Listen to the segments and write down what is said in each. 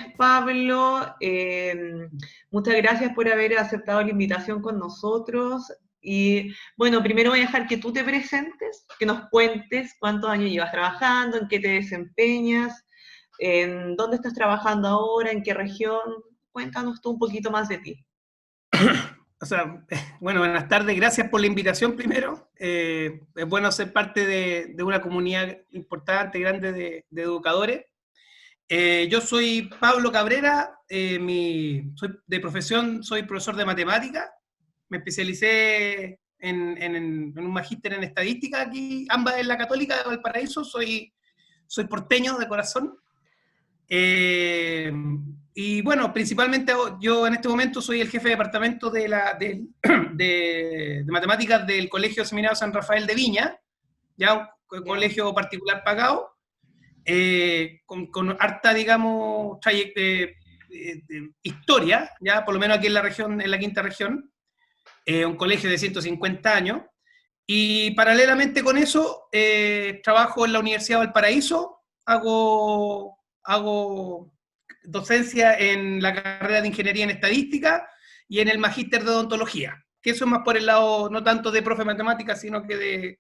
noches, Pablo. Muchas gracias por haber aceptado la invitación con nosotros. Y bueno, primero voy a dejar que tú te presentes, que nos cuentes cuántos años llevas trabajando, en qué te desempeñas, en dónde estás trabajando ahora, en qué región. Cuéntanos tú un poquito más de ti. O sea, bueno, buenas tardes, gracias por la invitación primero. Es bueno ser parte de una comunidad importante, grande de educadores. Yo soy Pablo Cabrera, soy de profesión, soy profesor de matemática. Me especialicé en un magíster en estadística aquí, ambas en la Católica de Valparaíso. Soy porteño de corazón. Y bueno, principalmente yo en este momento soy el jefe de departamento de matemáticas del Colegio Seminario San Rafael de Viña, ya un colegio particular pagado, con harta, digamos, historia, ya por lo menos aquí en la región, en la quinta región, un colegio de 150 años. Y paralelamente con eso, trabajo en la Universidad de Valparaíso, hago docencia en la carrera de Ingeniería en Estadística y en el Magíster de Odontología, que eso es más por el lado, no tanto de profe de matemáticas, sino que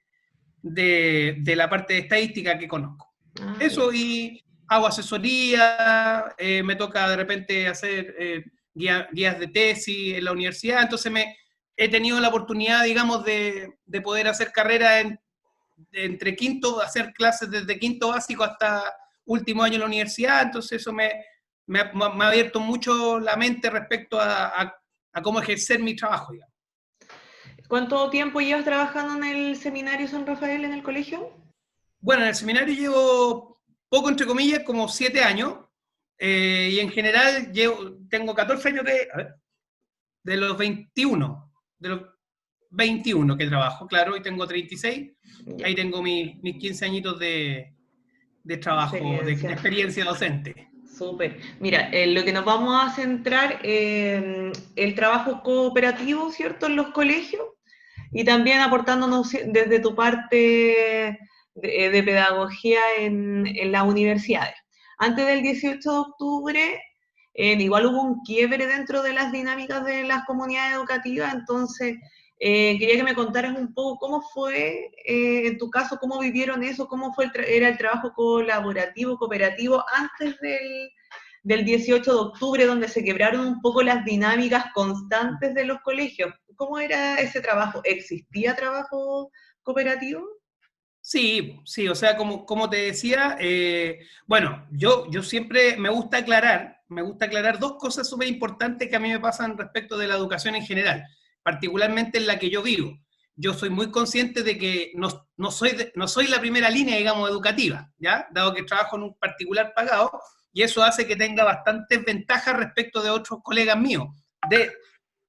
de la parte de estadística que conozco. Eso, y hago asesoría, me toca de repente hacer guías de tesis en la universidad, entonces he tenido la oportunidad, digamos, de poder hacer carrera entre quinto, hacer clases desde quinto básico hasta último año en la universidad, entonces eso me ha abierto mucho la mente respecto a cómo ejercer mi trabajo, digamos. ¿Cuánto tiempo llevas trabajando en el Seminario San Rafael en el colegio? Bueno, en el seminario llevo poco, entre comillas, como 7 años, y en general tengo 14 años de los 21 que trabajo, claro, y tengo 36, ahí tengo mis 15 añitos de trabajo, de experiencia docente. Súper. Mira, lo que nos vamos a centrar en el trabajo cooperativo, ¿cierto?, en los colegios, y también aportándonos desde tu parte de pedagogía en las universidades. Antes del 18 de octubre, igual hubo un quiebre dentro de las dinámicas de las comunidades educativas, entonces quería que me contaras un poco cómo fue, en tu caso, cómo vivieron eso, cómo era el trabajo colaborativo, cooperativo, antes del 18 de octubre, donde se quebraron un poco las dinámicas constantes de los colegios. ¿Cómo era ese trabajo? ¿Existía trabajo cooperativo? Sí, o sea, como te decía, bueno, yo siempre me gusta aclarar dos cosas súper importantes que a mí me pasan respecto de la educación en general, particularmente en la que yo vivo. Yo soy muy consciente de que no soy la primera línea, digamos, educativa, ¿ya? Dado que trabajo en un particular pagado, y eso hace que tenga bastantes ventajas respecto de otros colegas míos.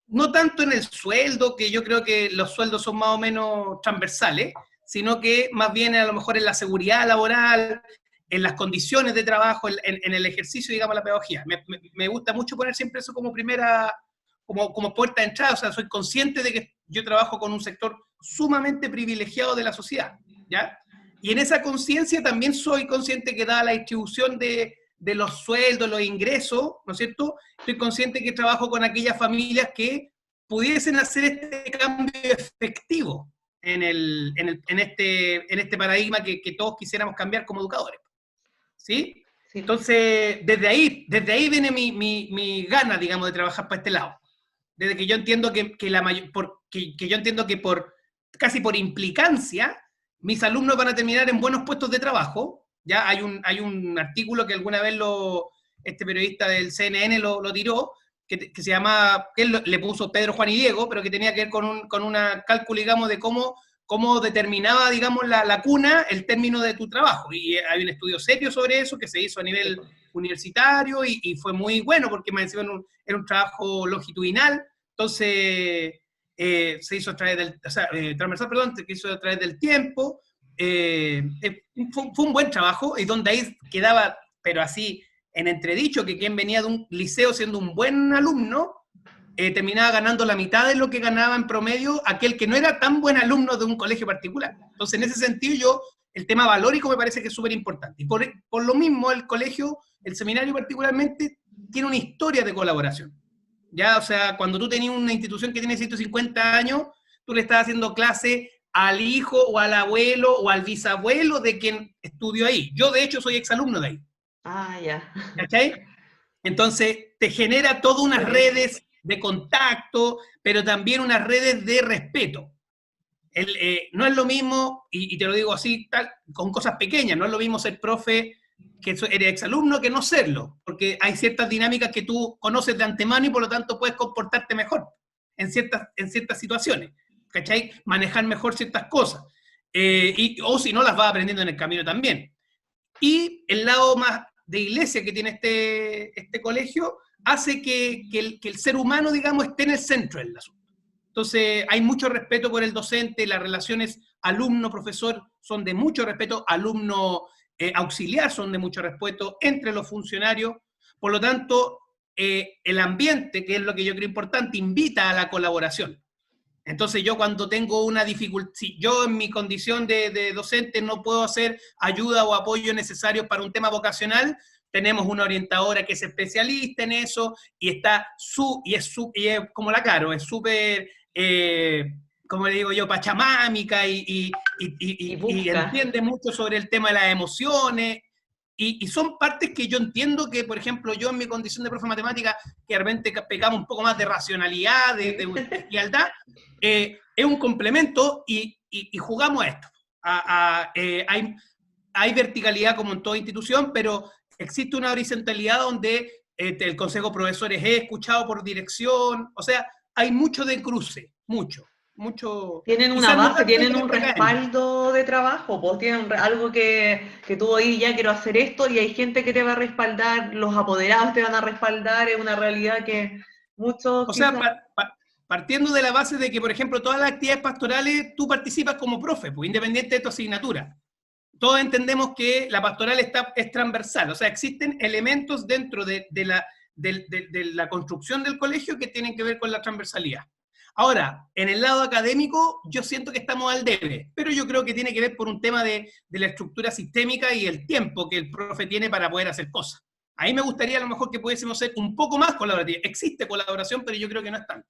No tanto en el sueldo, que yo creo que los sueldos son más o menos transversales, sino que más bien a lo mejor en la seguridad laboral, en las condiciones de trabajo, en el ejercicio, digamos, la pedagogía. Me gusta mucho poner siempre eso como como puerta de entrada, o sea, soy consciente de que yo trabajo con un sector sumamente privilegiado de la sociedad, ¿ya? Y en esa conciencia también soy consciente que dada la distribución de los sueldos, los ingresos, ¿no es cierto? Estoy consciente que trabajo con aquellas familias que pudiesen hacer este cambio efectivo en este paradigma que todos quisiéramos cambiar como educadores. ¿Sí? Sí. Entonces, desde ahí viene mi gana, digamos, de trabajar para este lado. Desde que yo entiendo que yo entiendo que casi por implicancia, mis alumnos van a terminar en buenos puestos de trabajo. Ya hay un artículo que alguna vez este periodista del CNN lo tiró, que se llama, que él le puso Pedro, Juan y Diego, pero que tenía que ver con una cálculo, digamos, de cómo determinaba, digamos, la cuna, el término de tu trabajo. Y hay un estudio serio sobre eso que se hizo a nivel universitario y fue muy bueno porque me decían era un trabajo longitudinal. Entonces, se hizo a través transversal, perdón, se hizo a través del tiempo. Fue un buen trabajo y donde ahí quedaba, pero así, en entredicho, que quien venía de un liceo siendo un buen alumno, terminaba ganando la mitad de lo que ganaba en promedio aquel que no era tan buen alumno de un colegio particular. Entonces, en ese sentido, el tema valórico me parece que es súper importante. Y por lo mismo, el colegio, el seminario particularmente, tiene una historia de colaboración. Ya, o sea, cuando tú tenías una institución que tiene 150 años, tú le estás haciendo clase al hijo o al abuelo o al bisabuelo de quien estudió ahí. Yo, de hecho, soy exalumno de ahí. Ah, ya. ¿Cachai? Entonces, te genera todas unas redes de contacto, pero también unas redes de respeto. No es lo mismo, y te lo digo así, con cosas pequeñas, no es lo mismo ser profe que eres exalumno que no serlo, porque hay ciertas dinámicas que tú conoces de antemano y por lo tanto puedes comportarte mejor en ciertas situaciones, ¿cachai? Manejar mejor ciertas cosas, o si no, las vas aprendiendo en el camino también. Y el lado más de iglesia que tiene este colegio hace que el ser humano, digamos, esté en el centro del asunto. Entonces, hay mucho respeto por el docente, las relaciones alumno-profesor son de mucho respeto, alumno-auxiliar son de mucho respeto entre los funcionarios. Por lo tanto, el ambiente, que es lo que yo creo importante, invita a la colaboración. Entonces, yo cuando tengo una dificultad, si yo en mi condición de docente no puedo hacer ayuda o apoyo necesarios para un tema vocacional, tenemos una orientadora que es especialista en eso y es como la Caro, es súper, como le digo yo, pachamámica y entiende mucho sobre el tema de las emociones. Y son partes que yo entiendo que, por ejemplo, yo en mi condición de profe de matemática, que de repente pegamos un poco más de racionalidad, de frialdad, es un complemento y jugamos a esto. Hay verticalidad como en toda institución, pero existe una horizontalidad donde el consejo de profesores es escuchado por dirección, o sea, hay mucho de cruce, mucho. Tienen una base, tienen un respaldo de trabajo, pues tienen algo que tú oí, ya quiero hacer esto, y hay gente que te va a respaldar, los apoderados te van a respaldar, es una realidad que muchos... O sea, partiendo de la base de que, por ejemplo, todas las actividades pastorales, tú participas como profe, pues, independiente de tu asignatura. Todos entendemos que la pastoral es transversal, o sea, existen elementos dentro de la construcción del colegio que tienen que ver con la transversalidad. Ahora, en el lado académico, yo siento que estamos al debe, pero yo creo que tiene que ver por un tema de la estructura sistémica y el tiempo que el profe tiene para poder hacer cosas. Ahí me gustaría a lo mejor que pudiésemos ser un poco más colaborativos. Existe colaboración, pero yo creo que no es tanta.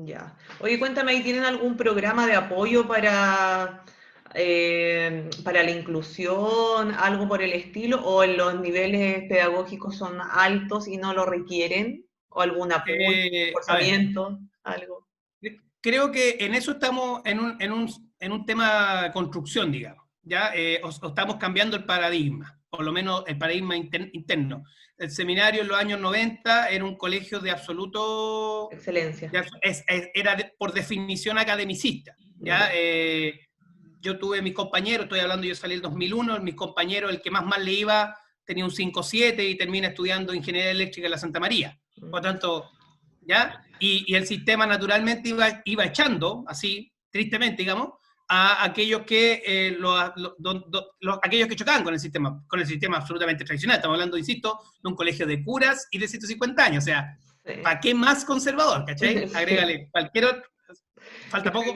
Ya. Oye, cuéntame, ¿ahí tienen algún programa de apoyo para la inclusión, algo por el estilo, o en los niveles pedagógicos son altos y no lo requieren? ¿O algún apoyo, reforzamiento, algo? Creo que en eso estamos en un tema de construcción, digamos. ¿Ya? O estamos cambiando el paradigma, por lo menos el paradigma interno. El seminario en los años 90 era un colegio de absoluto... Excelencia. Era por definición academicista. ¿Ya? Yo tuve mis compañeros, estoy hablando, yo salí en el 2001, mis compañeros, el que más le iba, tenía un 5.7 y termina estudiando ingeniería eléctrica en la Santa María. Por lo tanto, ¿ya? Y el sistema naturalmente iba echando, así, tristemente, digamos, a aquellos que, aquellos que chocaban con el sistema absolutamente tradicional. Estamos hablando, insisto, de un colegio de curas y de 150 años, o sea, sí. ¿Para qué más conservador? ¿Cachai? Agrégale cualquier otro, falta poco.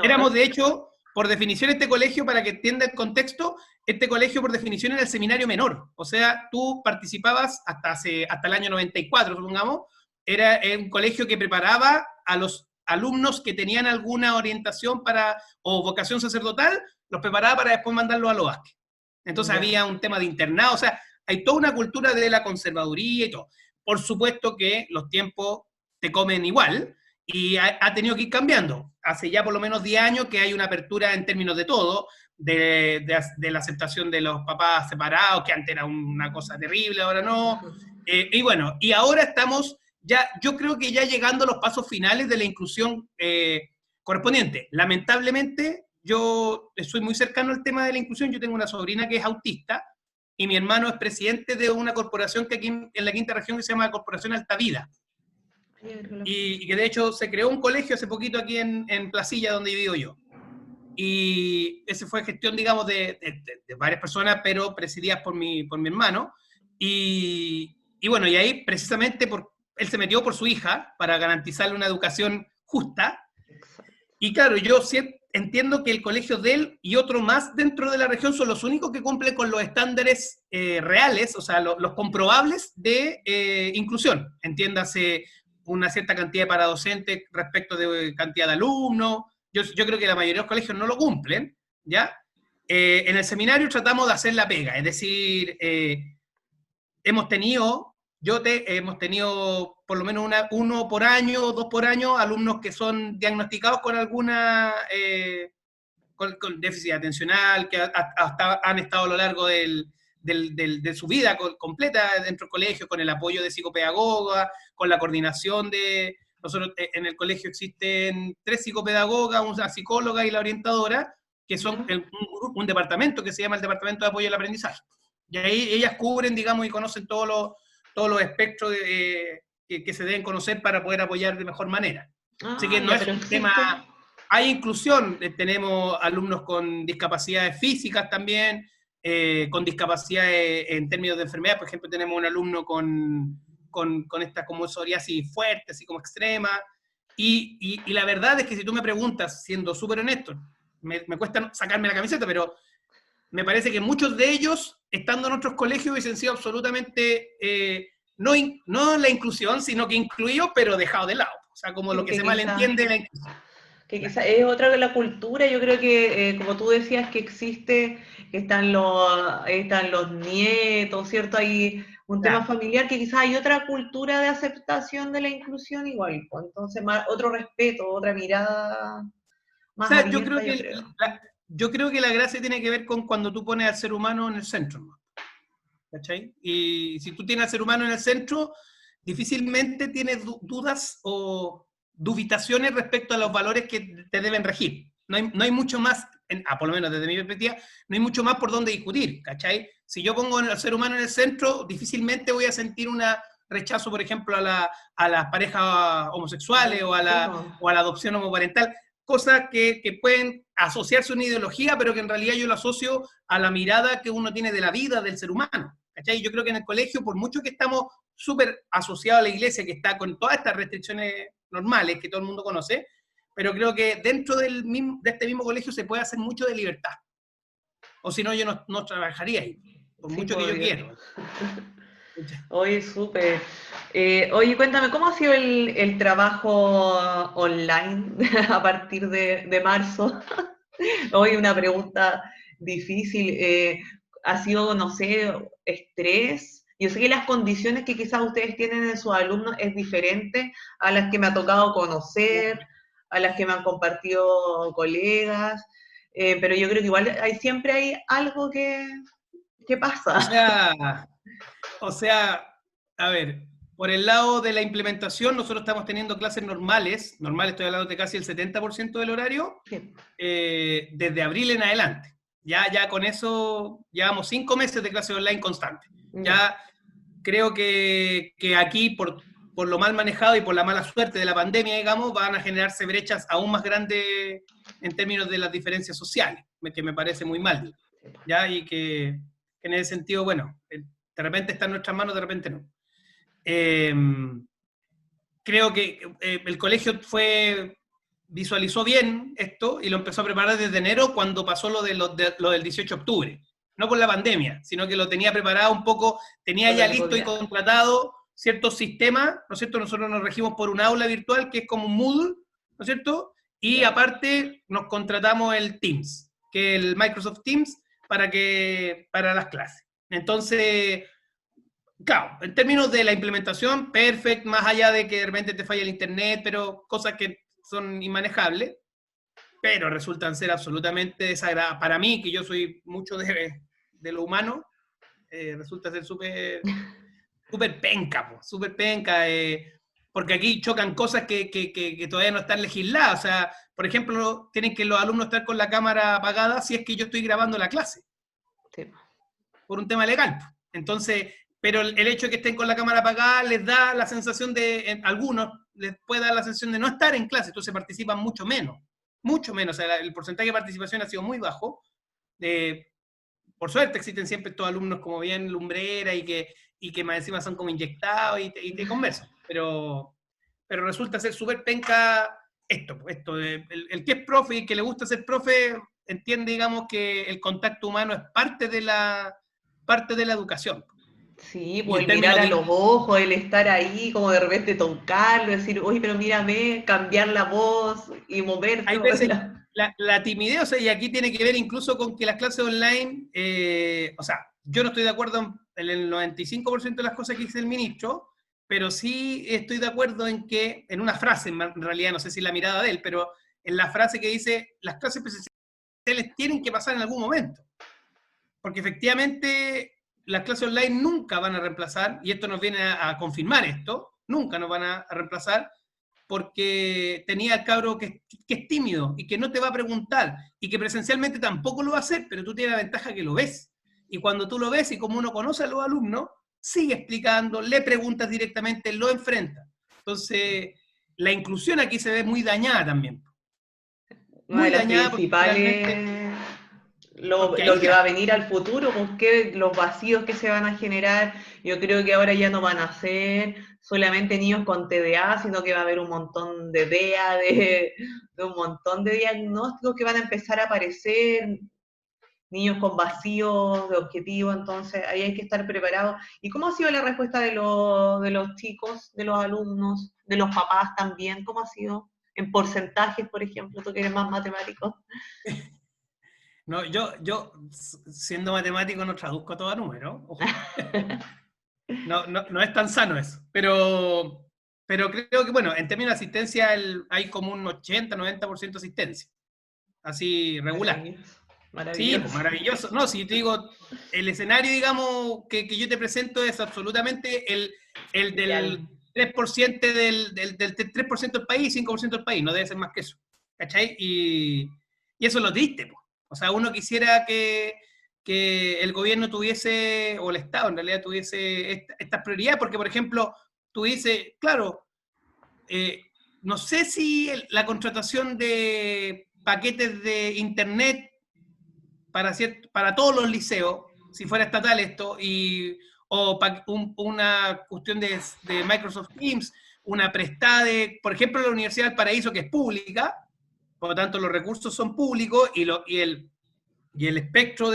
Éramos, de hecho, por definición, este colegio, para que entienda el contexto, este colegio por definición era el seminario menor, o sea, tú participabas hasta el año 94, supongamos, era un colegio que preparaba a los alumnos que tenían alguna orientación o vocación sacerdotal, los preparaba para después mandarlos a los Vázquez. Entonces había un tema de internado, o sea, hay toda una cultura de la conservaduría y todo. Por supuesto que los tiempos te comen igual y ha tenido que ir cambiando. Hace ya por lo menos 10 años que hay una apertura en términos de todo, de la aceptación de los papás separados, que antes era una cosa terrible, ahora no. Y bueno, y ahora estamos... yo creo que ya llegando a los pasos finales de la inclusión correspondiente. Lamentablemente, yo soy muy cercano al tema de la inclusión. Yo tengo una sobrina que es autista y mi hermano es presidente de una corporación que aquí en la quinta región que se llama Corporación Altavida. Y que de hecho se creó un colegio hace poquito aquí en Placilla, donde vivo yo. Y esa fue gestión, digamos, de varias personas, pero presididas por mi hermano. Y bueno, y ahí precisamente él se metió por su hija para garantizarle una educación justa. Y claro, yo entiendo que el colegio de él y otro más dentro de la región son los únicos que cumplen con los estándares reales, o sea, los comprobables de inclusión. Entiéndase una cierta cantidad de paradocentes respecto de cantidad de alumnos. Yo creo que la mayoría de los colegios no lo cumplen, ¿ya? En el seminario tratamos de hacer la pega, es decir, hemos tenido por lo menos uno por año, dos por año, alumnos que son diagnosticados con alguna con déficit atencional, que hasta han estado a lo largo de su vida completa dentro del colegio, con el apoyo de psicopedagoga, con la coordinación de... Nosotros en el colegio existen 3 psicopedagogas, una psicóloga y la orientadora, que son un departamento que se llama el Departamento de Apoyo al Aprendizaje. Y ahí ellas cubren, digamos, y conocen todos los espectros que se deben conocer para poder apoyar de mejor manera. Así que no es un tema... Hay inclusión, tenemos alumnos con discapacidades físicas también, con discapacidades en términos de enfermedad. Por ejemplo, tenemos un alumno con esta como psoriasis fuerte, así como extrema. Y la verdad es que si tú me preguntas, siendo súper honesto, me cuesta sacarme la camiseta, pero me parece que muchos de ellos, estando en otros colegios, hubiesen sido absolutamente, no la inclusión, sino que incluidos, pero dejado de lado. O sea, como lo que se malentiende la inclusión. Que quizás es otra de la cultura, yo creo que, como tú decías, que existe, que están los nietos, ¿cierto? Hay un tema familiar, que quizás hay otra cultura de aceptación de la inclusión igual, pues, entonces otro respeto, otra mirada más abierta, yo creo que la gracia tiene que ver con cuando tú pones al ser humano en el centro, ¿no? ¿Cachai? Y si tú tienes al ser humano en el centro, difícilmente tienes dudas o dubitaciones respecto a los valores que te deben regir. No hay mucho más, por lo menos desde mi perspectiva, no hay mucho más por donde discutir, ¿cachai? Si yo pongo al ser humano en el centro, difícilmente voy a sentir un rechazo, por ejemplo, a las parejas homosexuales o a la adopción homoparental, cosas que pueden asociarse a una ideología, pero que en realidad yo lo asocio a la mirada que uno tiene de la vida del ser humano, ¿cachai? Yo creo que en el colegio, por mucho que estamos súper asociados a la iglesia, que está con todas estas restricciones normales que todo el mundo conoce, pero creo que dentro de este mismo colegio se puede hacer mucho de libertad. O si no, yo no trabajaría ahí, por mucho que yo quiero. Oye, súper. Oye, cuéntame, ¿cómo ha sido el trabajo online a partir de marzo? Hoy una pregunta difícil. ¿Ha sido, no sé, estrés? Yo sé que las condiciones que quizás ustedes tienen en sus alumnos es diferente a las que me ha tocado conocer, a las que me han compartido colegas, pero yo creo que igual siempre hay algo que pasa. O sea, a ver, por el lado de la implementación, nosotros estamos teniendo clases normales estoy hablando de casi el 70% del horario, desde abril en adelante. Ya con eso llevamos 5 meses de clases online constante. Ya creo que aquí, por lo mal manejado y por la mala suerte de la pandemia, digamos, van a generarse brechas aún más grandes en términos de las diferencias sociales, que me parece muy mal. ¿Ya? Y que en ese sentido, bueno, de repente está en nuestras manos, de repente no. Creo que el colegio visualizó bien esto y lo empezó a preparar desde enero, cuando pasó lo del 18 de octubre. No por la pandemia, sino que lo tenía preparado un poco, tenía ya listo y contratado ciertos sistemas, ¿no es cierto? Nosotros nos regimos por un aula virtual que es como un Moodle, ¿no es cierto? Y aparte nos contratamos el Teams, que es el Microsoft Teams, para las clases. Entonces, claro, en términos de la implementación, perfecto, más allá de que de repente te falla el internet, pero cosas que son inmanejables, pero resultan ser absolutamente desagradables. Para mí, que yo soy mucho de lo humano, resulta ser súper penca, porque aquí chocan cosas que todavía no están legisladas. O sea, por ejemplo, tienen que los alumnos estar con la cámara apagada si es que yo estoy grabando la clase. Sí. Por un tema legal. Entonces, pero el hecho de que estén con la cámara apagada les da la sensación algunos les puede dar la sensación de no estar en clase, entonces participan mucho menos. O sea, el porcentaje de participación ha sido muy bajo. Por suerte existen siempre estos alumnos como bien lumbreras y que más encima son como inyectados y te conversan, pero resulta ser súper penca el que es profe y que le gusta ser profe, entiende, digamos, que el contacto humano es parte de la educación. Sí, Y pues en el mirar términos a de, los ojos, el estar ahí, como de repente tocarlo, decir, oye, pero mírame, cambiar la voz y moverse. hay veces la timidez, o sea, y aquí tiene que ver incluso con que las clases online, o sea, yo no estoy de acuerdo en el 95% de las cosas que dice el ministro, pero sí estoy de acuerdo en que, en una frase, en realidad, no sé si la mirada de él, pero en la frase que dice, las clases presenciales tienen que pasar en algún momento, porque efectivamente las clases online nunca van a reemplazar, y esto nos viene a confirmar esto, nunca nos van a reemplazar, porque tenía el cabro que es tímido y que no te va a preguntar y que presencialmente tampoco lo va a hacer, pero tú tienes la ventaja que lo ves. Y cuando tú lo ves y como uno conoce a los alumnos, sigue explicando, le preguntas directamente, lo enfrenta. Entonces, la inclusión aquí se ve muy dañada también. una de Muy las dañada porque finalmente, principales, porque lo que va aísla. a venir al futuro, porque los vacíos que se van a generar, yo creo que ahora ya no van a ser solamente niños con TDA, sino que va a haber un montón de DEA, de un montón de diagnósticos que van a empezar a aparecer, niños con vacíos de objetivo, entonces ahí hay que estar preparados. ¿Y cómo ha sido la respuesta de los chicos, de los alumnos, de los papás también? ¿Cómo ha sido? En porcentajes, por ejemplo, tú que eres más matemático. No, yo, siendo matemático, no traduzco todo a números. Ojo. No es tan sano eso. Pero creo que, bueno, en términos de asistencia hay como un 80-90% de asistencia. Así regular. Maravilloso, Sí, pues maravilloso. maravilloso. No, si te digo, el escenario, digamos, que yo te presento es absolutamente el Ideal. del 3% del 3% del país, 5% del país, no debe ser más que eso. ¿Cachai? Y eso es lo triste, pues. O sea, uno quisiera que el gobierno tuviese, o el Estado en realidad tuviese estas prioridades, porque, por ejemplo, tú dices, claro, eh, no sé si la contratación de paquetes de Internet para todos los liceos, si fuera estatal esto, o una cuestión de Microsoft Teams, una prestada de, por ejemplo, la Universidad del Paraíso, que es pública, por lo tanto los recursos son públicos y el espectro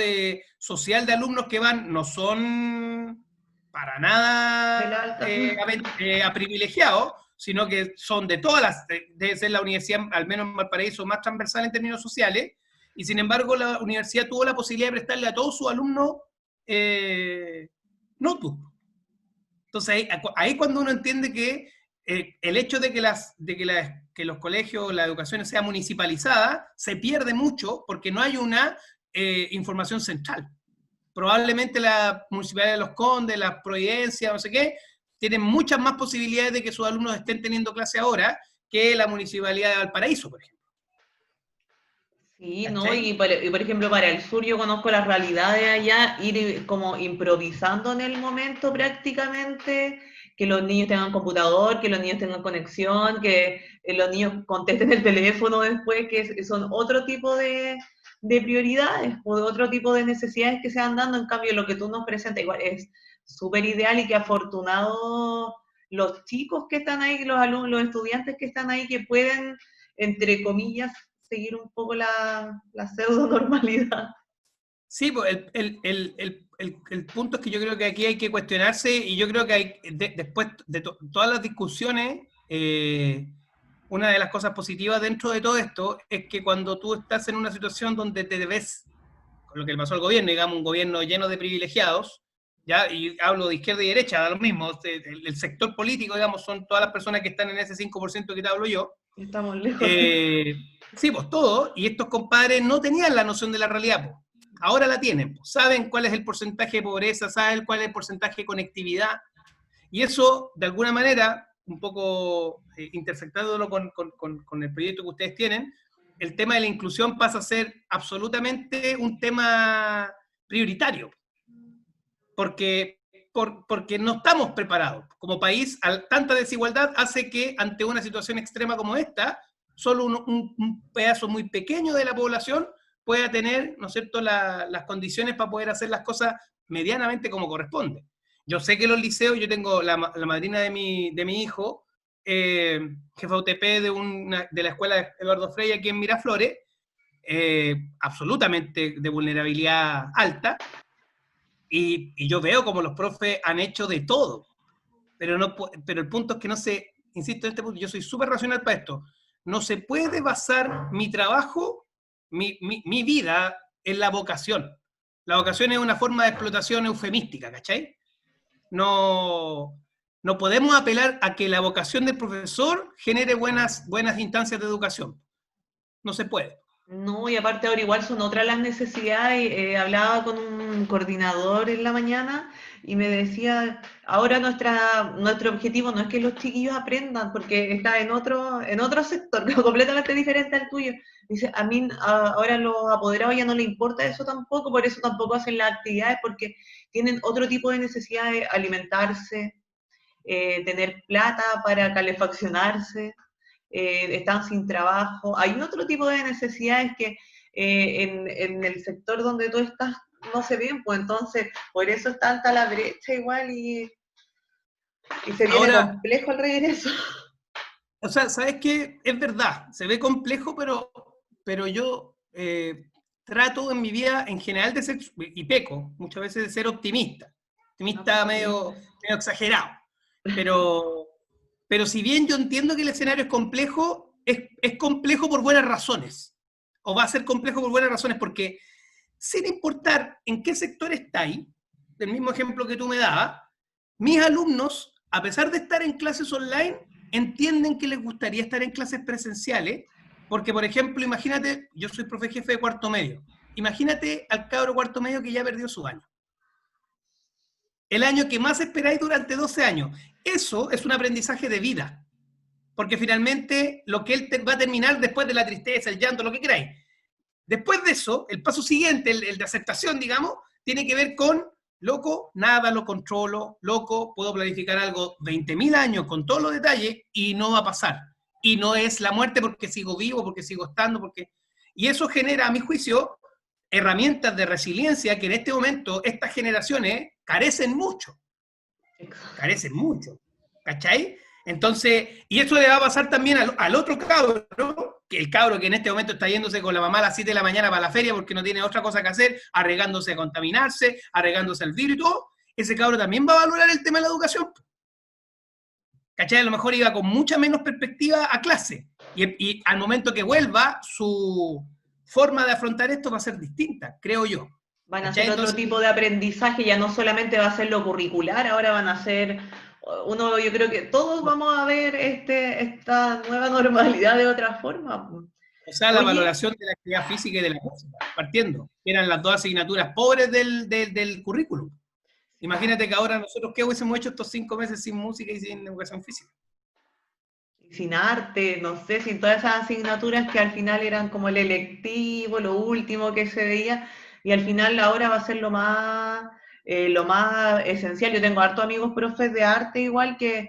social de alumnos que van no son para De la nada alta. privilegiados, sino que son de todas debe ser la universidad, al menos en Valparaíso, más transversal en términos sociales, y sin embargo la universidad tuvo la posibilidad de prestarle a todos sus alumnos eh, notebook. Entonces ahí cuando uno entiende que el hecho de que los colegios, la educación sea municipalizada, se pierde mucho porque no hay una información central. Probablemente la Municipalidad de Los Condes, la Providencia, no sé qué, tienen muchas más posibilidades de que sus alumnos estén teniendo clase ahora que la Municipalidad de Valparaíso, por ejemplo. Sí, ¿no? ¿Cachai? Y por ejemplo, para el sur yo conozco las realidades allá, ir como improvisando en el momento prácticamente, que los niños tengan computador, que los niños tengan conexión, que los niños contesten el teléfono después, que son otro tipo de prioridades o de otro tipo de necesidades que se van dando. En cambio, lo que tú nos presentas igual es súper ideal y que afortunado los chicos que están ahí, los alumnos, los estudiantes que están ahí, que pueden, entre comillas, seguir un poco la pseudo normalidad. Sí, pues el punto es que yo creo que aquí hay que cuestionarse y yo creo que después de todas las discusiones, una de las cosas positivas dentro de todo esto es que cuando tú estás en una situación donde te ves, con lo que le pasó al gobierno, digamos, un gobierno lleno de privilegiados, ya, y hablo de izquierda y derecha, da lo mismo, el sector político, digamos, son todas las personas que están en ese 5% que te hablo yo. Estamos lejos. Eh, sí, pues todo, y estos compadres no tenían la noción de la realidad, pues. Ahora la tienen, pues. Saben cuál es el porcentaje de pobreza, saben cuál es el porcentaje de conectividad, y eso, de alguna manera, un poco intersectándolo con el proyecto que ustedes tienen, el tema de la inclusión pasa a ser absolutamente un tema prioritario, porque, porque no estamos preparados. Como país, tanta desigualdad hace que ante una situación extrema como esta, solo un pedazo muy pequeño de la población pueda tener, ¿no es cierto?, las condiciones para poder hacer las cosas medianamente como corresponde. Yo sé que los liceos, yo tengo la madrina de mi hijo, jefa UTP de la escuela Eduardo Frei aquí en Miraflores, absolutamente de vulnerabilidad alta, y yo veo como los profes han hecho de todo, pero el punto es que no se, insisto en este punto, yo soy súper racional para esto, no se puede basar mi trabajo, mi vida en la vocación. La vocación es una forma de explotación eufemística, ¿cachai? No, no podemos apelar a que la vocación del profesor genere buenas instancias de educación. No se puede. No, y aparte ahora igual son otras las necesidades. Hablaba con un coordinador en la mañana y me decía, ahora nuestro objetivo no es que los chiquillos aprendan, porque está en otro sector completamente diferente al tuyo. Dice, a mí ahora los apoderados ya no les importa eso tampoco, por eso tampoco hacen las actividades, porque tienen otro tipo de necesidades, alimentarse, tener plata para calefaccionarse, están sin trabajo. Hay otro tipo de necesidades que en el sector donde tú estás no se ven, pues entonces por eso es tanta la brecha igual y se viene Ahora, complejo el regreso. o sea, ¿sabes qué? Es verdad, se ve complejo, pero yo trato en mi vida en general de ser, y peco muchas veces de ser optimista. Optimista medio exagerado. Pero si bien yo entiendo que el escenario es complejo, es complejo por buenas razones. O va a ser complejo por buenas razones, porque sin importar en qué sector estáis, del mismo ejemplo que tú me dabas, mis alumnos, a pesar de estar en clases online, entienden que les gustaría estar en clases presenciales, porque, por ejemplo, imagínate, yo soy profe jefe de cuarto medio, imagínate al cabro cuarto medio que ya perdió su año. El año que más esperáis durante 12 años. Eso es un aprendizaje de vida, porque finalmente lo que él va a terminar después de la tristeza, el llanto, lo que queráis. Después de eso, el paso siguiente, el de aceptación, digamos, tiene que ver con, loco, nada lo controlo, loco, puedo planificar algo 20.000 años con todos los detalles y no va a pasar. Y no es la muerte porque sigo vivo, porque sigo estando, porque... Y eso genera, a mi juicio, herramientas de resiliencia que en este momento estas generaciones carecen mucho. Carecen mucho. ¿Cachai? Entonces, y eso le va a pasar también al otro cabro, que el cabro que en este momento está yéndose con la mamá a las 7 de la mañana para la feria porque no tiene otra cosa que hacer, arriesgándose a contaminarse, arriesgándose al virus y todo, ese cabro también va a valorar el tema de la educación. ¿Cachai? A lo mejor iba con mucha menos perspectiva a clase. Y al momento que vuelva, su forma de afrontar esto va a ser distinta, creo yo. Van a ser otro tipo de aprendizaje, ya no solamente va a ser lo curricular, ahora van a ser, yo creo que todos vamos a ver esta nueva normalidad de otra forma. O sea, la valoración de la actividad física y de la música, partiendo, que eran las dos asignaturas pobres del currículum. Imagínate que ahora nosotros, ¿qué hubiésemos hecho estos 5 meses sin música y sin educación física? Sin arte, no sé, sin todas esas asignaturas que al final eran como el electivo, lo último que se veía, y al final ahora va a ser lo más esencial. Yo tengo hartos amigos profes de arte igual que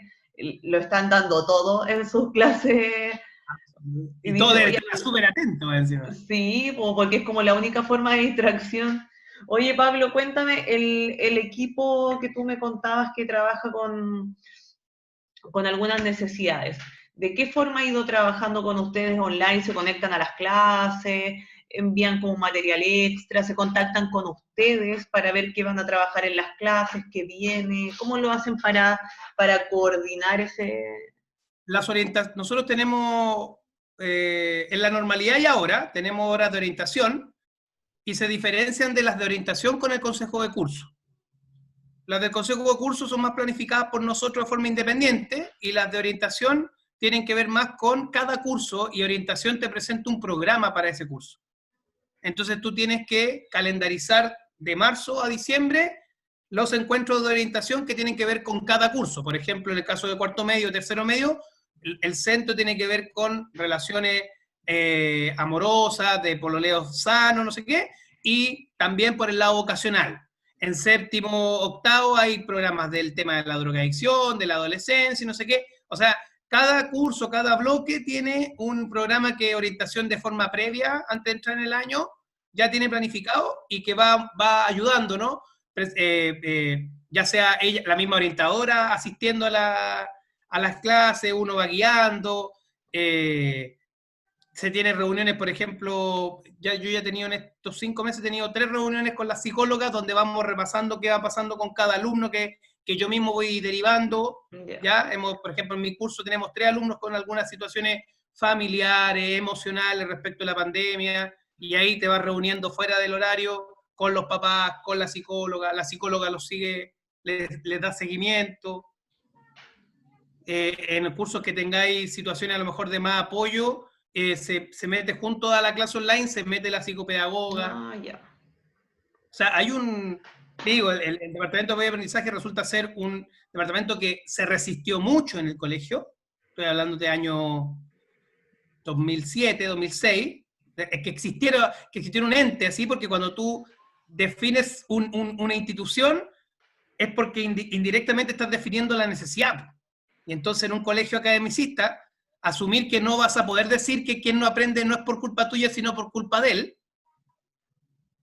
lo están dando todo en sus clases. Y todo debe estar súper atento encima. Sí, porque es como la única forma de distracción. Oye, Pablo, cuéntame, el equipo que tú me contabas que trabaja con algunas necesidades, ¿de qué forma ha ido trabajando con ustedes online? ¿Se conectan a las clases? ¿Envían como material extra? ¿Se contactan con ustedes para ver qué van a trabajar en las clases, qué viene? ¿Cómo lo hacen para coordinar ese...? Nosotros tenemos, en la normalidad y ahora, tenemos horas de orientación y se diferencian de las de orientación con el consejo de curso. Las del consejo de curso son más planificadas por nosotros de forma independiente y las de orientación tienen que ver más con cada curso y orientación te presenta un programa para ese curso. Entonces tú tienes que calendarizar de marzo a diciembre los encuentros de orientación que tienen que ver con cada curso. Por ejemplo, en el caso de cuarto medio, tercero medio, el centro tiene que ver con relaciones amorosas, de pololeo sano, no sé qué, y también por el lado vocacional. En séptimo, octavo hay programas del tema de la drogadicción, de la adolescencia y no sé qué. O sea, cada curso, cada bloque tiene un programa que orientación de forma previa, antes de entrar en el año, ya tiene planificado y que va ayudando, ¿no? Ya sea ella, la misma orientadora, asistiendo a a las clases, uno va guiando, se tienen reuniones, por ejemplo, yo ya he tenido en estos 5 meses, he tenido 3 reuniones con las psicólogas donde vamos repasando qué va pasando con cada alumno que yo mismo voy derivando. Ya por ejemplo, en mi curso tenemos 3 alumnos con algunas situaciones familiares, emocionales respecto a la pandemia, y ahí te vas reuniendo fuera del horario con los papás, con la psicóloga los sigue, les da seguimiento. En el curso que tengáis situaciones a lo mejor de más apoyo, se mete junto a la clase online, se mete la psicopedagoga. O sea, hay digo, el departamento de aprendizaje resulta ser un departamento que se resistió mucho en el colegio. Estoy hablando de año 2007, 2006, que existiera un ente así, porque cuando tú defines una institución, es porque indirectamente estás definiendo la necesidad. Y entonces en un colegio academicista, asumir que no vas a poder decir que quien no aprende no es por culpa tuya, sino por culpa de él.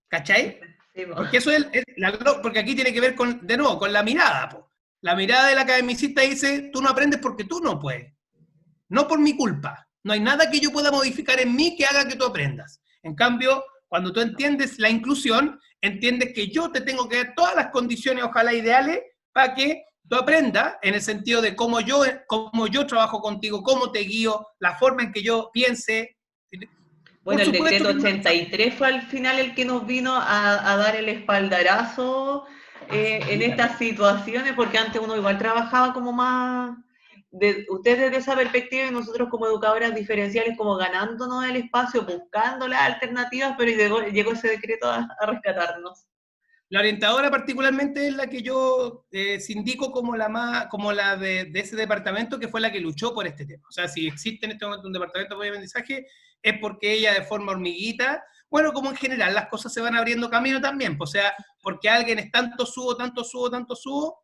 ¿Cachai? Sí, porque eso porque aquí tiene que ver de nuevo, con la mirada. Po. La mirada del academicista dice, tú no aprendes porque tú no puedes. No por mi culpa. No hay nada que yo pueda modificar en mí que haga que tú aprendas. En cambio, cuando tú entiendes la inclusión, entiendes que yo te tengo que dar todas las condiciones, ojalá ideales, para que tú aprendas, en el sentido de cómo yo trabajo contigo, cómo te guío, la forma en que yo piense. Bueno, el decreto 83 fue al final el que nos vino a dar el espaldarazo en estas situaciones, porque antes uno igual trabajaba como más, ustedes desde esa perspectiva y nosotros como educadoras diferenciales como ganándonos el espacio, buscando las alternativas, pero llegó ese decreto a rescatarnos. La orientadora particularmente es la que yo sindico como la de ese departamento, que fue la que luchó por este tema. O sea, si existe en este momento un departamento de apoyo y aprendizaje, es porque ella de forma hormiguita, bueno, como en general, las cosas se van abriendo camino también. O sea, porque alguien es tanto subo,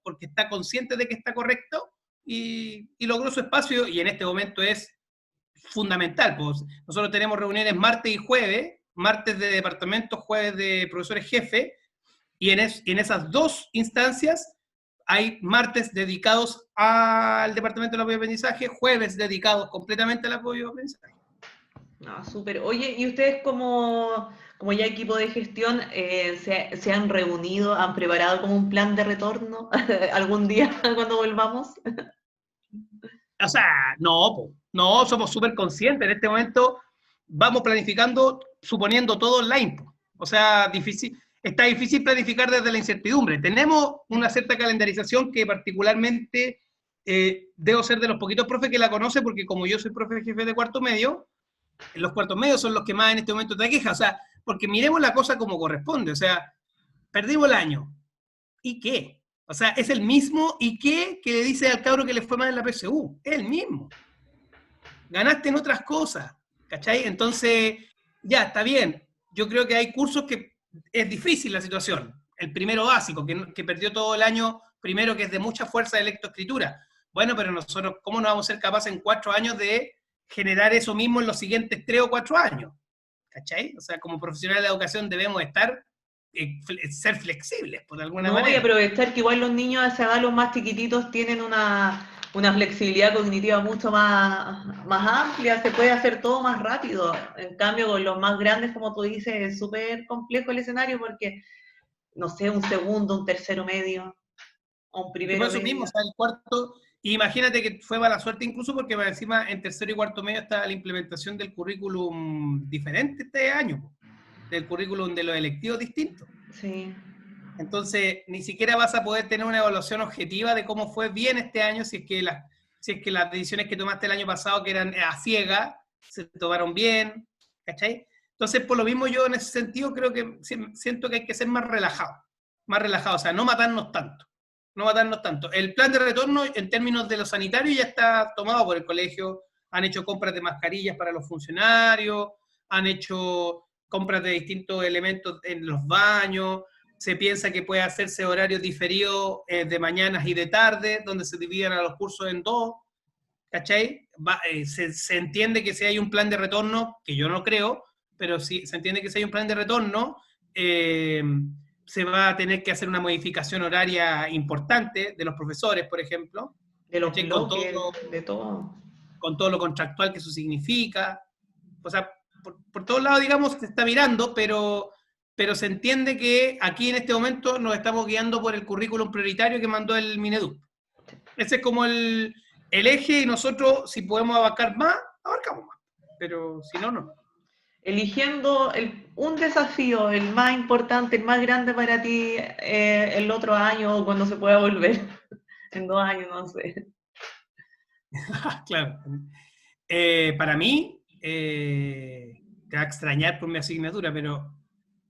porque está consciente de que está correcto y logró su espacio, y en este momento es fundamental. Pues nosotros tenemos reuniones martes y jueves, martes de departamento, jueves de profesores jefe. Y en esas 2 instancias hay martes dedicados al departamento del apoyo y aprendizaje, jueves dedicados completamente al apoyo y aprendizaje. Ah, súper. Oye, ¿y ustedes como ya equipo de gestión se han reunido, han preparado como un plan de retorno algún día cuando volvamos? O sea, no, somos súper conscientes. En este momento vamos planificando, suponiendo todo online. O sea, está difícil planificar desde la incertidumbre. Tenemos una cierta calendarización que particularmente debo ser de los poquitos profes que la conoce, porque como yo soy profe jefe de cuarto medio, los cuartos medios son los que más en este momento te quejan. O sea, porque miremos la cosa como corresponde. O sea, perdimos el año. ¿Y qué? O sea, es el mismo ¿y qué? Que le dice al cabro que le fue mal en la PSU. Es el mismo. Ganaste en otras cosas, ¿cachai? Entonces, ya, está bien. Yo creo que hay cursos que es difícil la situación. El primero básico, que perdió todo el año, primero que es de mucha fuerza de lectoescritura. Bueno, pero nosotros, ¿cómo no vamos a ser capaces en 4 años de generar eso mismo en los siguientes 3 o 4 años? ¿Cachai? O sea, como profesionales de la educación debemos ser flexibles, por alguna manera. Y aprovechar que igual los niños a esa edad, los más chiquititos, tienen una flexibilidad cognitiva mucho más amplia, se puede hacer todo más rápido. En cambio, con los más grandes, como tú dices, es súper complejo el escenario porque, no sé, un segundo, un tercero medio, o un primero medio. Por eso mismo, o sea, el cuarto, imagínate que fue mala suerte incluso porque encima en tercero y cuarto medio está la implementación del currículum diferente este año, del currículum de los electivos distintos. Sí. Entonces, ni siquiera vas a poder tener una evaluación objetiva de cómo fue bien este año si es que las decisiones que tomaste el año pasado, que eran a ciega, se tomaron bien, ¿cachai? Entonces, por lo mismo yo en ese sentido creo que siento que hay que ser más relajado, o sea, no matarnos tanto. El plan de retorno en términos de lo sanitario ya está tomado por el colegio, han hecho compras de mascarillas para los funcionarios, han hecho compras de distintos elementos en los baños, se piensa que puede hacerse horarios diferidos de mañanas y de tarde, donde se dividan a los cursos en 2, ¿cachai? Se entiende que si hay un plan de retorno, que yo no creo, pero sí se entiende que si hay un plan de retorno, se va a tener que hacer una modificación horaria importante de los profesores, por ejemplo, De los ¿cachai? bloques, de todo. Con todo lo contractual que eso significa. O sea, por todos lados, digamos, se está mirando, pero se entiende que aquí en este momento nos estamos guiando por el currículum prioritario que mandó el Mineduc. Ese es como el eje y nosotros, si podemos abarcar más, abarcamos más. Pero si no, no. Eligiendo un desafío, el más importante, el más grande para ti el otro año o cuando se pueda volver, en 2 años, no sé. Claro. Para mí, te va a extrañar por mi asignatura, pero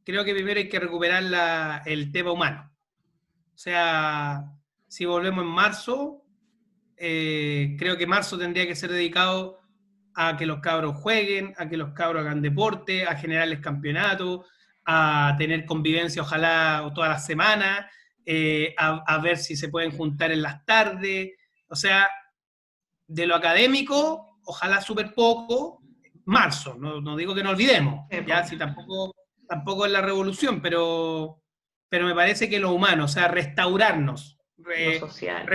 creo que primero hay que recuperar el tema humano. O sea, si volvemos en marzo, creo que marzo tendría que ser dedicado a que los cabros jueguen, a que los cabros hagan deporte, a generarles campeonatos, a tener convivencia ojalá todas las semanas, a ver si se pueden juntar en las tardes. O sea, de lo académico, ojalá súper poco, marzo, no digo que no olvidemos, ya si tampoco es la revolución, pero me parece que lo humano, o sea, restaurarnos, Lo social.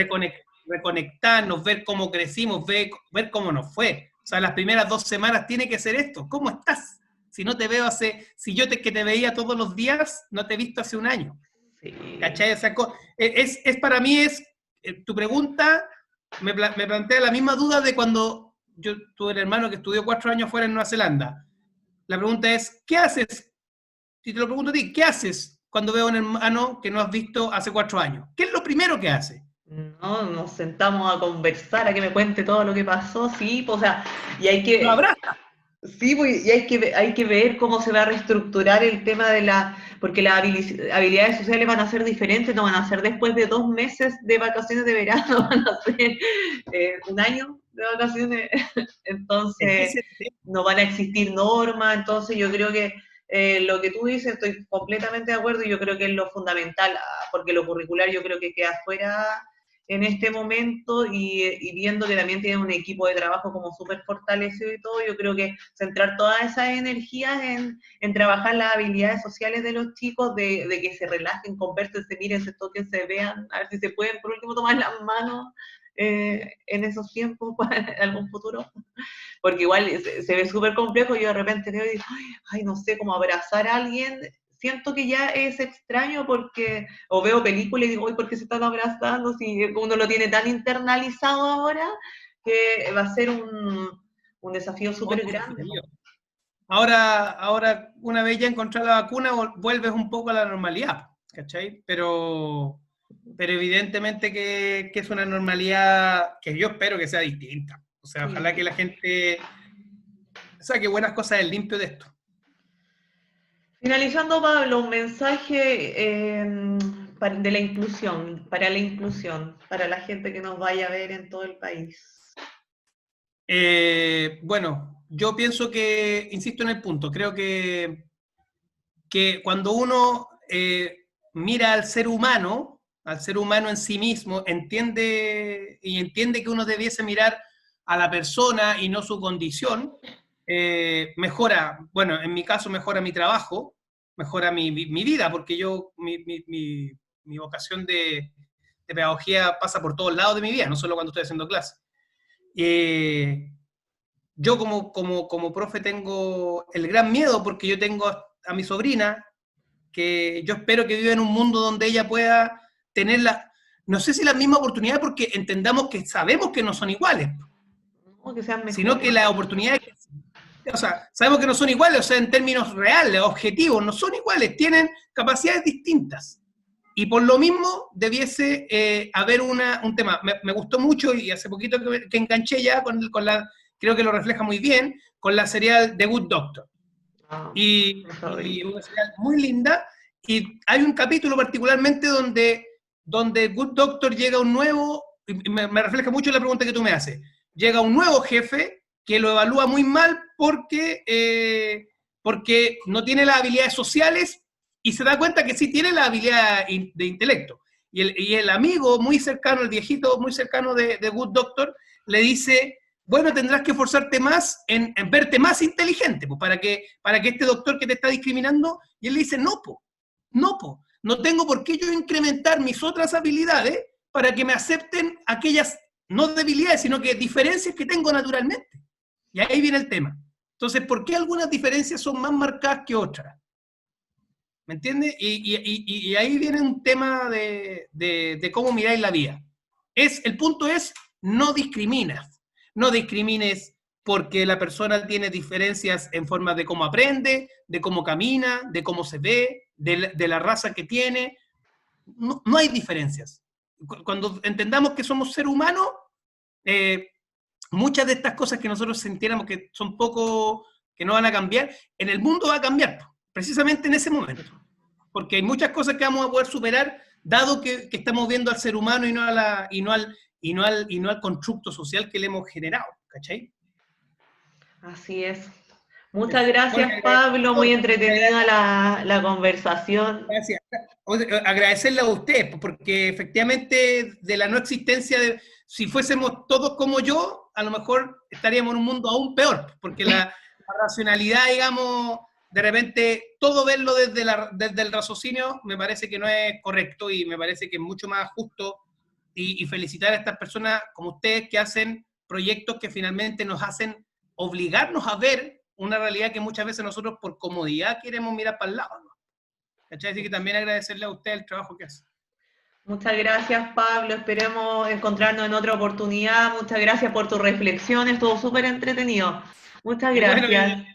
reconectarnos, ver cómo crecimos, ver cómo nos fue. O sea, las primeras 2 semanas tiene que ser esto. ¿Cómo estás? Si no te veo si yo que te veía todos los días, no te he visto hace un año. Sí. ¿Cachai? O sea, para mí tu pregunta me plantea la misma duda de cuando yo tuve un hermano que estudió 4 años fuera en Nueva Zelanda. La pregunta es, ¿qué haces? Si te lo pregunto a ti, ¿qué haces cuando veo a un hermano que no has visto hace 4 años? ¿Qué es lo primero que hace? No, nos sentamos a conversar, a que me cuente todo lo que pasó, sí, pues, o sea, y hay que... Lo abraza. Sí, pues, y hay que ver cómo se va a reestructurar el tema porque las habilidades sociales van a ser diferentes, no van a ser después de 2 meses de vacaciones de verano, van a ser 1 año de vacaciones, entonces no van a existir normas, entonces yo creo que lo que tú dices, estoy completamente de acuerdo y yo creo que es lo fundamental, porque lo curricular yo creo que queda fuera en este momento y viendo que también tienen un equipo de trabajo como súper fortalecido y todo, yo creo que centrar todas esas energías en trabajar las habilidades sociales de los chicos, de que se relajen, conversen, se miren, se toquen, se vean, a ver si se pueden por último tomar las manos en esos tiempos para algún futuro, porque igual se ve súper complejo, yo de repente veo y digo, ay, no sé, cómo abrazar a alguien, siento que ya es extraño porque, o veo películas y digo, uy, ¿por qué se están abrazando? Si uno lo tiene tan internalizado ahora, que va a ser un desafío súper grande. Ahora, una vez ya encontrado la vacuna, vuelves un poco a la normalidad, ¿cachai? Pero evidentemente que es una normalidad que yo espero que sea distinta. O sea, ojalá que la gente saque buenas cosas del limpio de esto. Finalizando, Pablo, un mensaje de la inclusión, para la gente que nos vaya a ver en todo el país. Bueno, yo pienso que, insisto en el punto, creo que cuando uno mira al ser humano en sí mismo, entiende que uno debiese mirar a la persona y no su condición, mejora, bueno, en mi caso mejora mi trabajo, mejora mi vida, porque mi vocación de pedagogía pasa por todos lados de mi vida, no solo cuando estoy haciendo clases. Yo como profe tengo el gran miedo porque yo tengo a mi sobrina que yo espero que viva en un mundo donde ella pueda tener no sé si la misma oportunidad, porque entendamos que sabemos que no son iguales, No, que sean mejores, sino que las oportunidades, o sea, sabemos que no son iguales, o sea, en términos reales, objetivos, no son iguales, tienen capacidades distintas. Y por lo mismo debiese haber un tema. Me gustó mucho y hace poquito que enganché ya con creo que lo refleja muy bien, con la serial The Good Doctor. Y una serial muy linda, y hay un capítulo particularmente donde Good Doctor llega un nuevo, me refleja mucho la pregunta que tú me haces, llega un nuevo jefe que lo evalúa muy mal porque no tiene las habilidades sociales y se da cuenta que sí tiene la habilidad de intelecto. Y el amigo muy cercano, el viejito muy cercano de Good Doctor, le dice, bueno, tendrás que esforzarte más en verte más inteligente, pues, para que este doctor que te está discriminando, y él le dice, no tengo por qué yo incrementar mis otras habilidades para que me acepten aquellas no debilidades, sino que diferencias que tengo naturalmente. Y ahí viene el tema. Entonces, ¿por qué algunas diferencias son más marcadas que otras? ¿Me entiendes? Y ahí viene un tema de cómo miráis la vida. El punto es, no discriminas. No discrimines porque la persona tiene diferencias en forma de cómo aprende, de cómo camina, de cómo se ve, de la raza que tiene. No, no hay diferencias. Cuando entendamos que somos seres humanos, muchas de estas cosas que nosotros sintiéramos que son poco, que no van a cambiar, en el mundo va a cambiar, precisamente en ese momento. Porque hay muchas cosas que vamos a poder superar, dado que estamos viendo al ser humano y no al constructo social que le hemos generado, ¿cachai? Así es. Muchas gracias, Bueno, Pablo, muy entretenida la conversación. gracias. Agradecerle a usted, porque efectivamente de la no existencia si fuésemos todos como yo, a lo mejor estaríamos en un mundo aún peor, porque la racionalidad, digamos, de repente todo verlo desde el raciocinio me parece que no es correcto y me parece que es mucho más justo y felicitar a estas personas como ustedes que hacen proyectos que finalmente nos hacen obligarnos a ver una realidad que muchas veces nosotros por comodidad queremos mirar para el lado, ¿no? ¿Cachai? Así que también agradecerle a usted el trabajo que hace. Muchas gracias, Pablo. Esperemos encontrarnos en otra oportunidad. Muchas gracias por tus reflexiones. Estuvo súper entretenido. Muchas Y bueno, gracias.